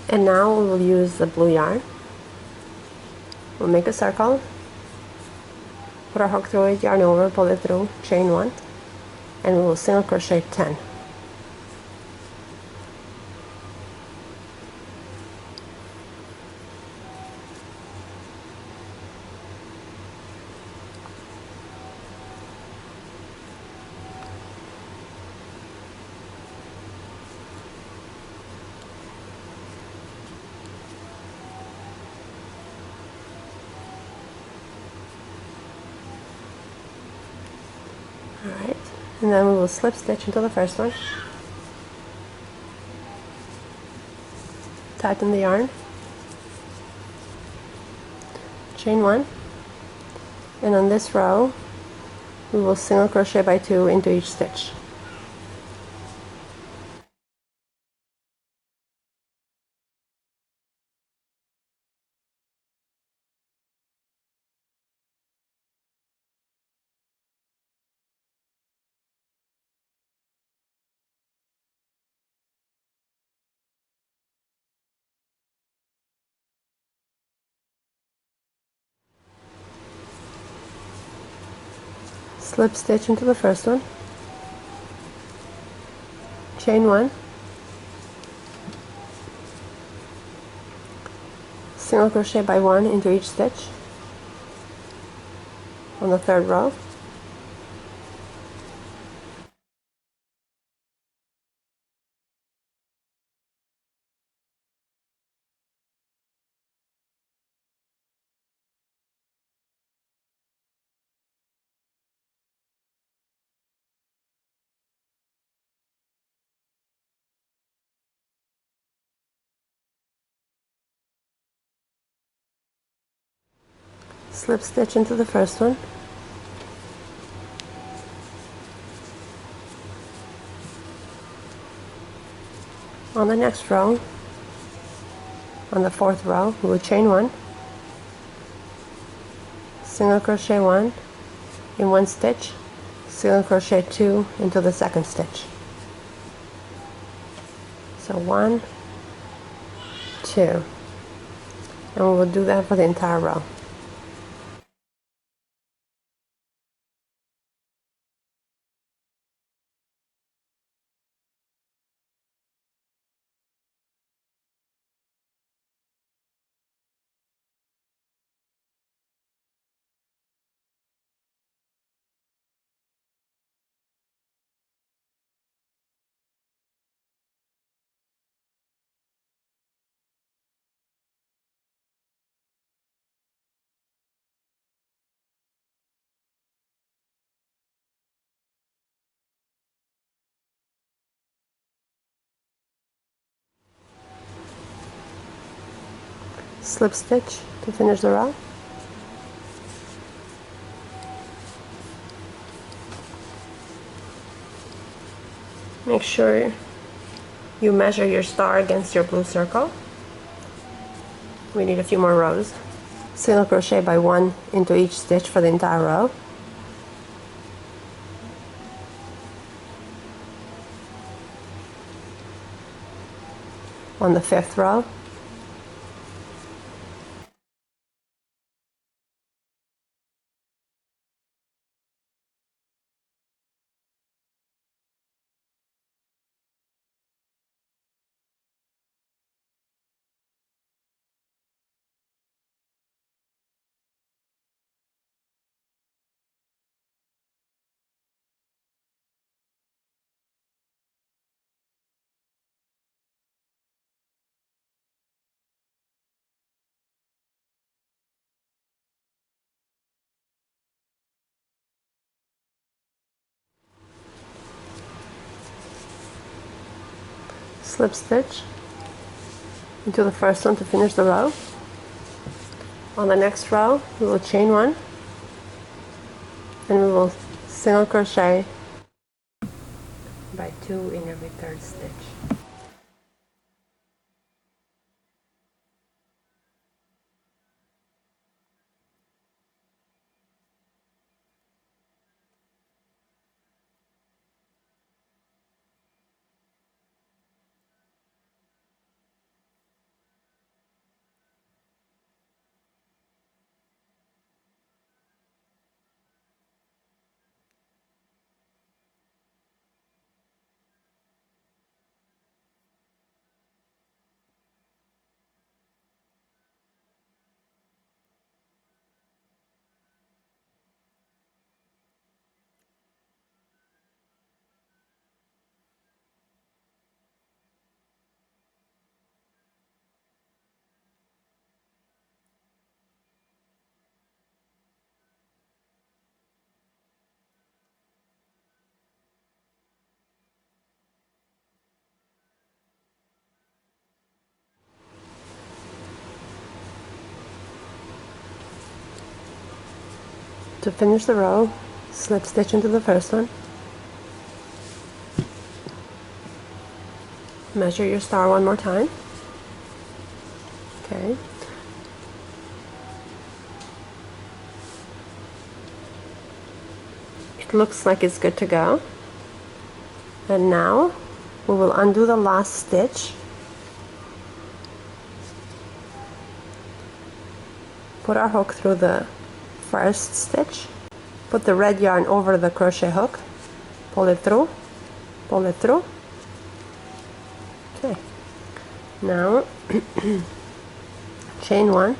And now we will use the blue yarn. We'll make a circle, put our hook through it, yarn over, pull it through, chain 1, and we will single crochet 10. Alright, and then we will slip stitch into the first one, tighten the yarn, chain 1, and on this row we will single crochet by 2 into each stitch. Slip stitch into the first one, chain 1, single crochet by 1 into each stitch on the third row, slip stitch into the first one, on the next row, on the fourth row, we will chain 1, single crochet 1 in one stitch, single crochet 2 into the second stitch. So 1, 2, and we will do that for the entire row. Slip stitch to finish the row. Make sure you measure your star against your blue circle. We need a few more rows. Single crochet by 1 into each stitch for the entire row. On the fifth row, slip stitch into the first one to finish the row. On the next row, we will chain 1 and we will single crochet by 2 in every third stitch. To finish the row, slip stitch into the first one, measure your star one more time. Okay. It looks like it's good to go. And now we will undo the last stitch, put our hook through the first stitch, put the red yarn over the crochet hook, pull it through, pull it through. Okay, now chain one,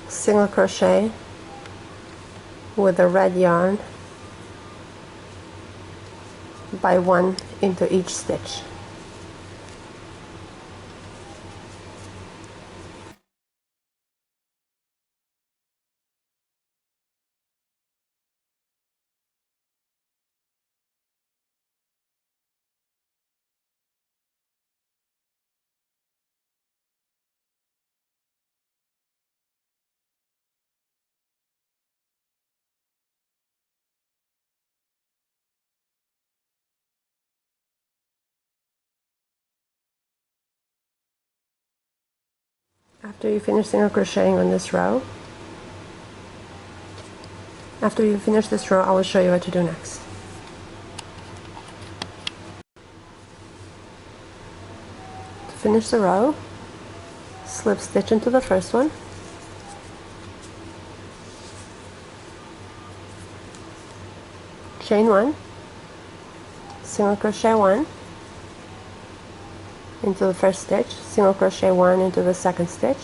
single crochet with the red yarn by one into each stitch. After you finish single crocheting on this row, after you finish this row, I will show you what to do next. To finish the row, slip stitch into the first one, chain one, single crochet one into the first stitch, single crochet one into the second stitch,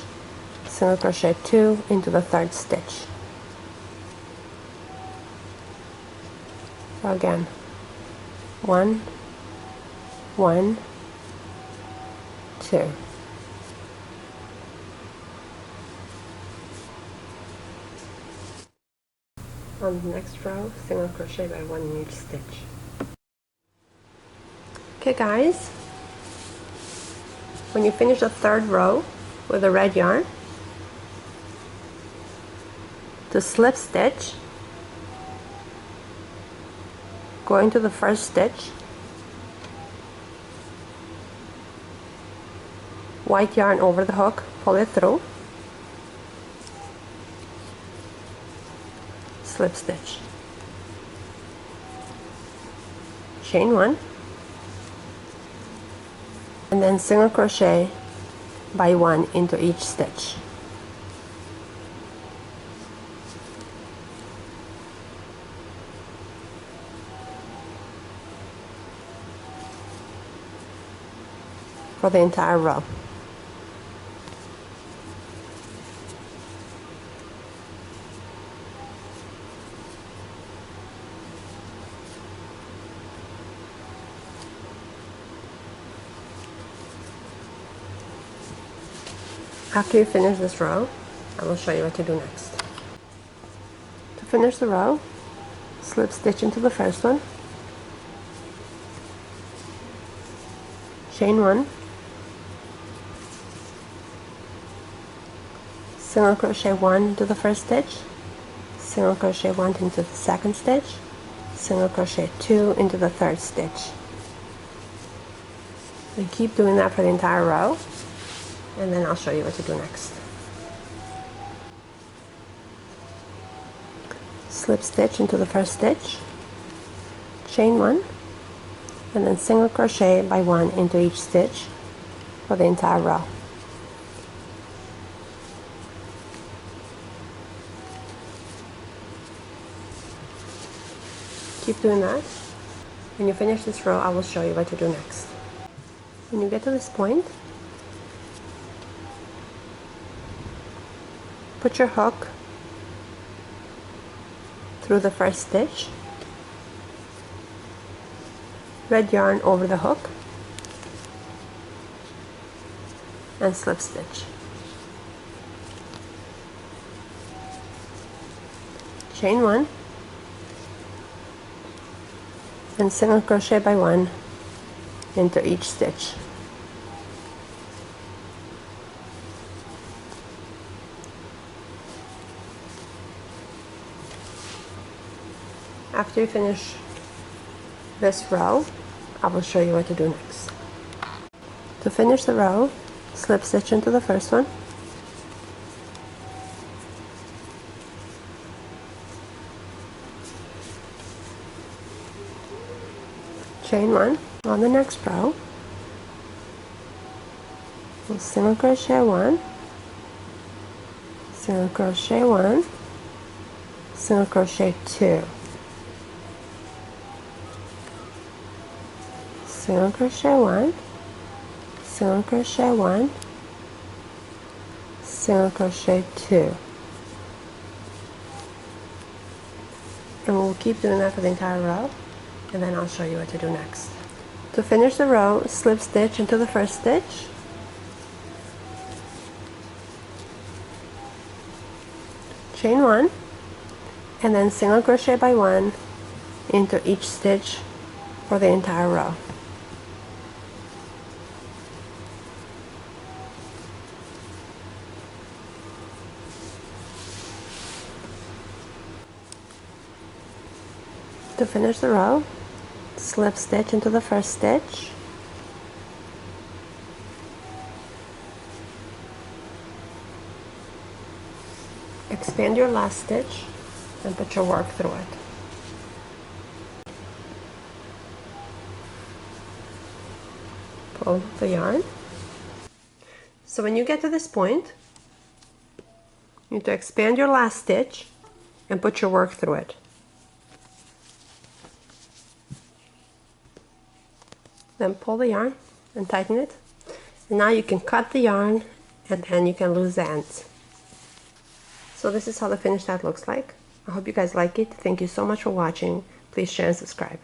single crochet two into the third stitch. So again, one, one, two. On the next row, single crochet by one in each stitch. Okay guys, when you finish the third row with the red yarn, to slip stitch, go into the first stitch, white yarn over the hook, pull it through, slip stitch, chain one, and then single crochet by one into each stitch. For the entire row. After you finish this row, I will show you what to do next. To finish the row, slip stitch into the first one, chain one, single crochet one into the first stitch, single crochet one into the second stitch, single crochet two into the third stitch. And keep doing that for the entire row, and then I'll show you what to do next. Slip stitch into the first stitch, chain one, and then single crochet by one into each stitch for the entire row. Keep doing that. When you finish this row, I will show you what to do next. When you get to this point, put your hook through the first stitch, red yarn over the hook, and slip stitch. Chain one, and single crochet by one into each stitch. After you finish this row, I will show you what to do next. To finish the row, slip stitch into the first one, chain one. On the next row, we'll single crochet one, single crochet one, single crochet two, single crochet one, single crochet one, single crochet two, and we'll keep doing that for the entire row, and then I'll show you what to do next. To finish the row, slip stitch into the first stitch, chain one, and then single crochet by one into each stitch for the entire row. To finish the row, slip stitch into the first stitch, expand your last stitch and put your work through it. Pull the yarn. So when you get to this point, you need to expand your last stitch and put your work through it. Then pull the yarn and tighten it. And now you can cut the yarn and then you can lose the ends. So this is how the finished hat looks like. I hope you guys like it. Thank you so much for watching. Please share and subscribe.